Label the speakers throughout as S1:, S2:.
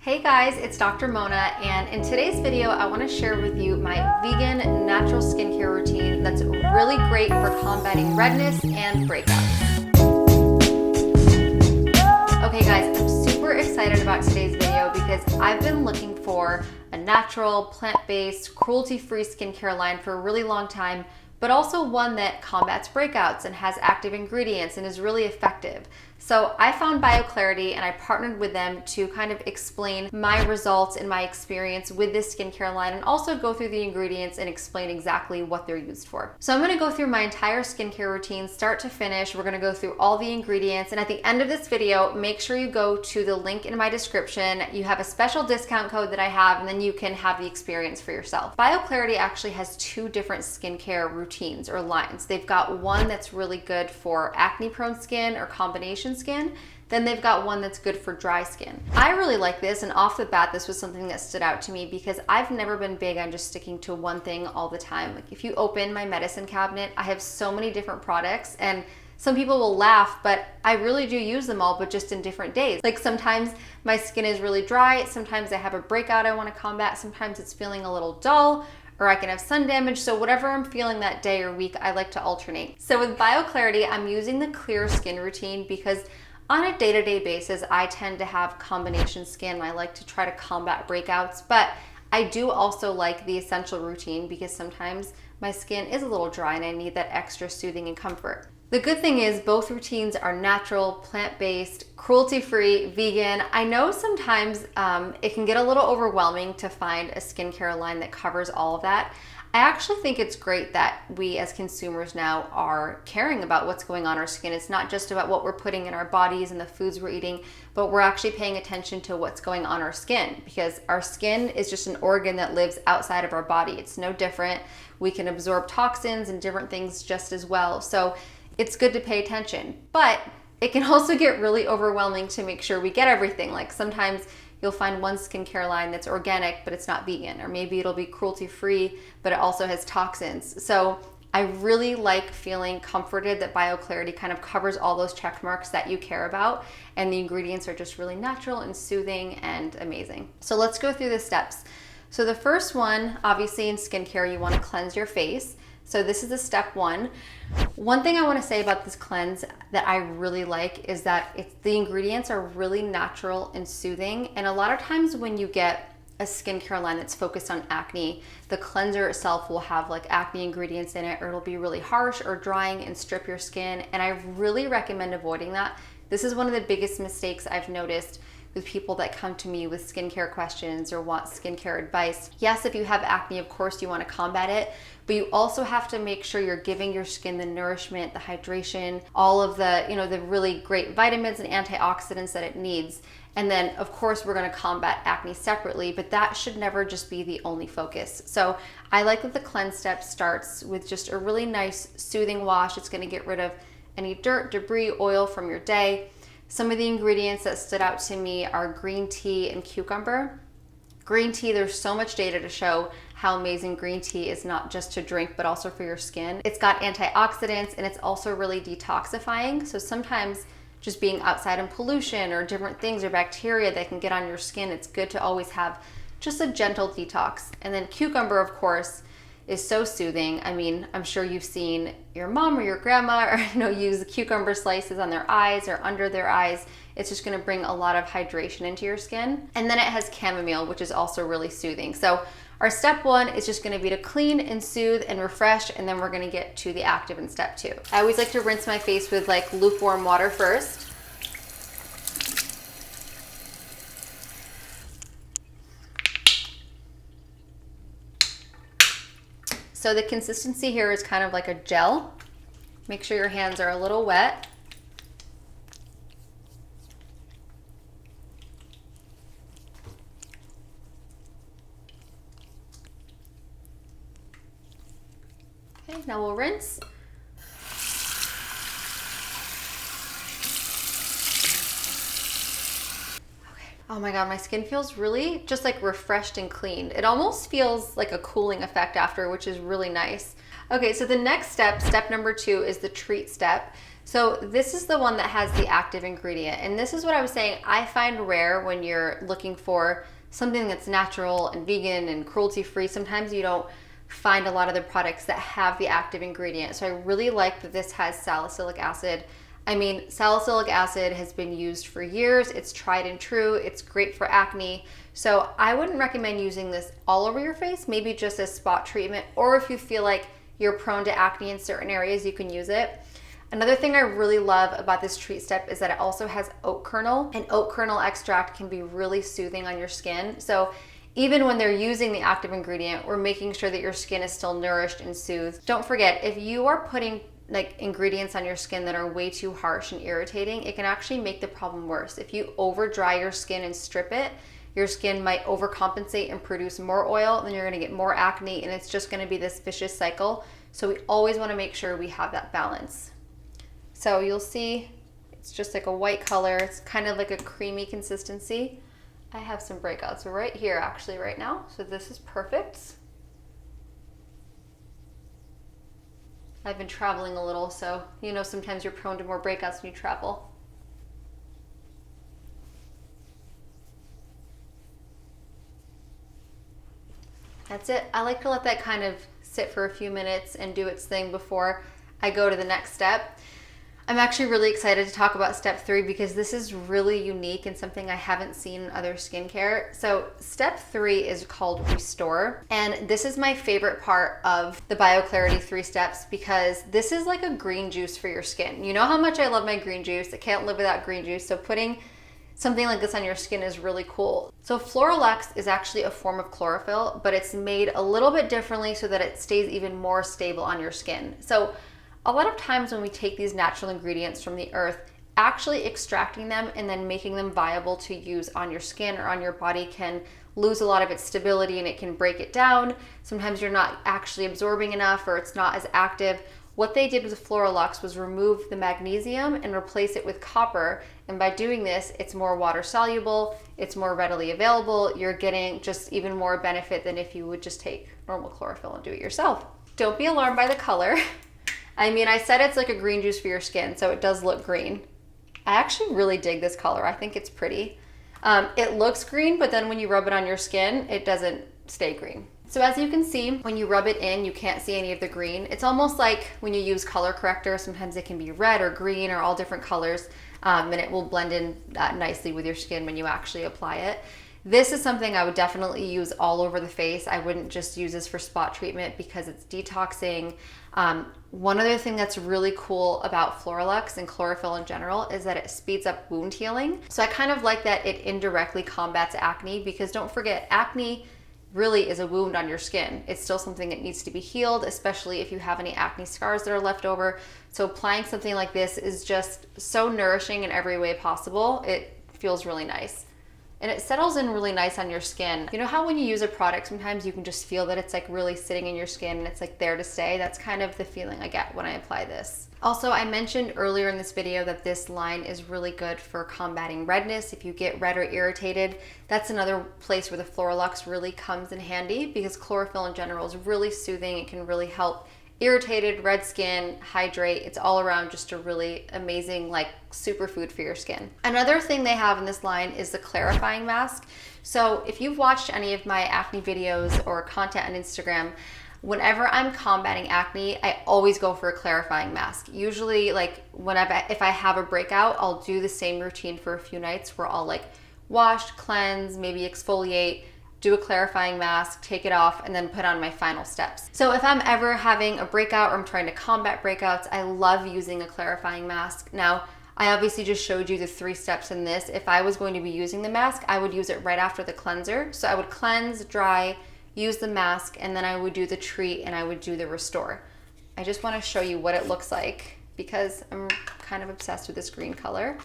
S1: Hey guys, it's Dr. Mona, and in today's video, I want to share with you my vegan natural skincare routine that's really great for combating redness and breakouts. Okay guys, I'm super excited about today's video because I've been looking for a natural, plant-based, cruelty-free skincare line for a really long time, but also one that combats breakouts and has active ingredients and is really effective. So I found BioClarity and I partnered with them to kind of explain my results and my experience with this skincare line and also go through the ingredients and explain exactly what they're used for. So I'm gonna go through my entire skincare routine, start to finish. We're gonna go through all the ingredients, and at the end of this video, make sure you go to the link in my description. You have a special discount code that I have, and then you can have the experience for yourself. BioClarity actually has two different skincare routines or lines. They've got one that's really good for acne-prone skin or combination skin. Then they've got one that's good for dry skin. I really like this, and off the bat, this was something that stood out to me because I've never been big on just sticking to one thing all the time. Like if you open my medicine cabinet, I have so many different products, and some people will laugh, but I really do use them all, but just in different days. Like sometimes my skin is really dry, sometimes I have a breakout I want to combat, sometimes it's feeling a little dull, or I can have sun damage. So whatever I'm feeling that day or week, I like to alternate. So with BioClarity, I'm using the clear skin routine because on a day-to-day basis, I tend to have combination skin. I like to try to combat breakouts, but I do also like the essential routine because sometimes my skin is a little dry and I need that extra soothing and comfort. The good thing is both routines are natural, plant-based, cruelty-free, vegan. I know sometimes it can get a little overwhelming to find a skincare line that covers all of that. I actually think it's great that we as consumers now are caring about what's going on in our skin. It's not just about what we're putting in our bodies and the foods we're eating, but we're actually paying attention to what's going on in our skin, because our skin is just an organ that lives outside of our body. It's no different. We can absorb toxins and different things just as well. So it's good to pay attention, but it can also get really overwhelming to make sure we get everything. Like sometimes you'll find one skincare line that's organic, but it's not vegan, or maybe it'll be cruelty-free, but it also has toxins. So I really like feeling comforted that BioClarity kind of covers all those check marks that you care about, and the ingredients are just really natural and soothing and amazing. So let's go through the steps. So the first one, obviously in skincare, you want to cleanse your face. So this is a step one. One thing I want to say about this cleanse that I really like is that the ingredients are really natural and soothing. And a lot of times when you get a skincare line that's focused on acne, the cleanser itself will have like acne ingredients in it, or it'll be really harsh or drying and strip your skin. And I really recommend avoiding that. This is one of the biggest mistakes I've noticed with people that come to me with skincare questions or want skincare advice. Yes, if you have acne, of course you want to combat it, but you also have to make sure you're giving your skin the nourishment, the hydration, all of the, the really great vitamins and antioxidants that it needs. And then of course we're going to combat acne separately, but that should never just be the only focus. So I like that the cleanse step starts with just a really nice soothing wash. It's going to get rid of any dirt, debris, oil from your day. Some of the ingredients that stood out to me are green tea and cucumber. Green tea, there's so much data to show how amazing green tea is, not just to drink, but also for your skin. It's got antioxidants and it's also really detoxifying. So sometimes just being outside in pollution or different things or bacteria that can get on your skin, it's good to always have just a gentle detox. And then cucumber, of course, is so soothing. I mean, I'm sure you've seen your mom or your grandma use the cucumber slices on their eyes or under their eyes. It's just gonna bring a lot of hydration into your skin. And then it has chamomile, which is also really soothing. So our step one is just gonna be to clean and soothe and refresh, and then we're gonna get to the active in step two. I always like to rinse my face with like lukewarm water first. So the consistency here is kind of like a gel. Make sure your hands are a little wet. Okay, now we'll rinse. Oh my God, my skin feels really just like refreshed and cleaned. It almost feels like a cooling effect after, which is really nice. Okay, so the next step, step number two, is the treat step. So this is the one that has the active ingredient. And this is what I was saying, I find rare when you're looking for something that's natural and vegan and cruelty-free. Sometimes you don't find a lot of the products that have the active ingredient. So I really like that this has salicylic acid. I mean, salicylic acid has been used for years. It's tried and true. It's great for acne. So I wouldn't recommend using this all over your face, maybe just as spot treatment, or if you feel like you're prone to acne in certain areas, you can use it. Another thing I really love about this treat step is that it also has oat kernel, and oat kernel extract can be really soothing on your skin. So even when they're using the active ingredient, we're making sure that your skin is still nourished and soothed. Don't forget, if you are putting like ingredients on your skin that are way too harsh and irritating, it can actually make the problem worse. If you over dry your skin and strip it, your skin might overcompensate and produce more oil, then you're gonna get more acne, and it's just gonna be this vicious cycle. So we always wanna make sure we have that balance. So you'll see it's just like a white color. It's kind of like a creamy consistency. I have some breakouts right here actually right now. So this is perfect. I've been traveling a little, so you know sometimes you're prone to more breakouts when you travel. That's it. I like to let that kind of sit for a few minutes and do its thing before I go to the next step. I'm actually really excited to talk about step 3 because this is really unique and something I haven't seen in other skincare. So step 3 is called Restore, and this is my favorite part of the BioClarity 3 steps because this is like a green juice for your skin. You know how much I love my green juice. I can't live without green juice, so putting something like this on your skin is really cool. So Floralux is actually a form of chlorophyll, but it's made a little bit differently so that it stays even more stable on your skin. So a lot of times when we take these natural ingredients from the earth, actually extracting them and then making them viable to use on your skin or on your body can lose a lot of its stability and it can break it down. Sometimes you're not actually absorbing enough or it's not as active. What they did with Floralux was remove the magnesium and replace it with copper. And by doing this, it's more water soluble, it's more readily available. You're getting just even more benefit than if you would just take normal chlorophyll and do it yourself. Don't be alarmed by the color. I mean, I said it's like a green juice for your skin, so it does look green. I actually really dig this color. I think it's pretty. It looks green, but then when you rub it on your skin, it doesn't stay green. So as you can see, when you rub it in, you can't see any of the green. It's almost like when you use color corrector, sometimes it can be red or green or all different colors, and it will blend in nicely with your skin when you actually apply it. This is something I would definitely use all over the face. I wouldn't just use this for spot treatment because it's detoxing. One other thing that's really cool about Floralux and chlorophyll in general is that it speeds up wound healing. So I kind of like that it indirectly combats acne because don't forget, acne really is a wound on your skin. It's still something that needs to be healed, especially if you have any acne scars that are left over. So applying something like this is just so nourishing in every way possible. It feels really nice. And it settles in really nice on your skin. You know how when you use a product, sometimes you can just feel that it's like really sitting in your skin and it's like there to stay? That's kind of the feeling I get when I apply this. Also, I mentioned earlier in this video that this line is really good for combating redness. If you get red or irritated, that's another place where the Floralux really comes in handy because chlorophyll in general is really soothing. It can really help irritated, red skin, hydrate. It's all around just a really amazing like superfood for your skin. Another thing they have in this line is the clarifying mask. So if you've watched any of my acne videos or content on Instagram, whenever I'm combating acne, I always go for a clarifying mask. Usually like if I have a breakout, I'll do the same routine for a few nights where I'll like wash, cleanse, maybe exfoliate, do a clarifying mask, take it off, and then put on my final steps. So if I'm ever having a breakout or I'm trying to combat breakouts, I love using a clarifying mask. Now, I obviously just showed you the 3 steps in this. If I was going to be using the mask, I would use it right after the cleanser. So I would cleanse, dry, use the mask, and then I would do the treat and I would do the restore. I just want to show you what it looks like because I'm kind of obsessed with this green color.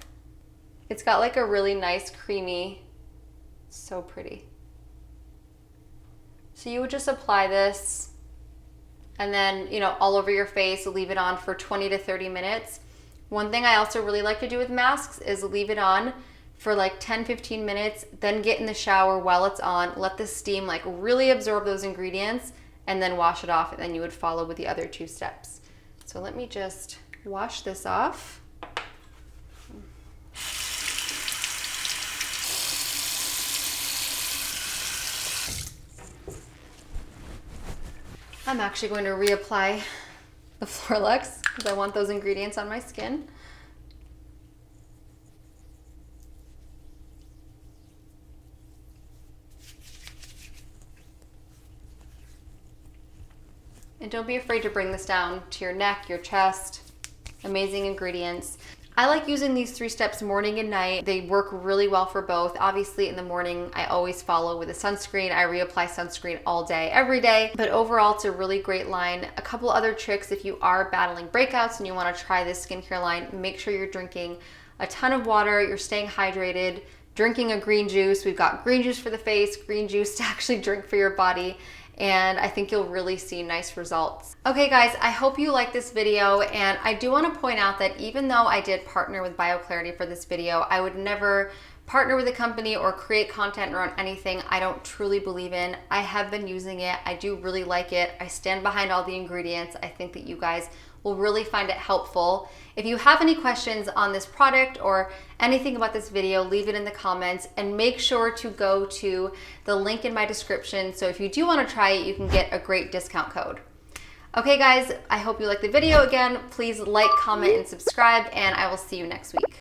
S1: It's got like a really nice creamy, so pretty. So you would just apply this and then, you know, all over your face, leave it on for 20 to 30 minutes. One thing I also really like to do with masks is leave it on for like 10-15 minutes, then get in the shower while it's on, let the steam like really absorb those ingredients, and then wash it off, and then you would follow with the other 2 steps. So let me just wash this off. I'm actually going to reapply the Floralex because I want those ingredients on my skin. And don't be afraid to bring this down to your neck, your chest. Amazing ingredients. I like using these 3 steps morning and night. They work really well for both. Obviously in the morning, I always follow with a sunscreen. I reapply sunscreen all day, every day. But overall, it's a really great line. A couple other tricks if you are battling breakouts and you wanna try this skincare line, make sure you're drinking a ton of water, you're staying hydrated, drinking a green juice. We've got green juice for the face, green juice to actually drink for your body. And I think you'll really see nice results. Okay guys, I hope you liked this video, and I do want to point out that even though I did partner with BioClarity for this video, I would never partner with a company or create content around anything I don't truly believe in. I have been using it. I do really like it. I stand behind all the ingredients. I think that you guys will really find it helpful. If you have any questions on this product or anything about this video, leave it in the comments, and make sure to go to the link in my description. So if you do want to try it, you can get a great discount code. Okay guys, I hope you liked the video. Again, please like, comment, and subscribe, and I will see you next week.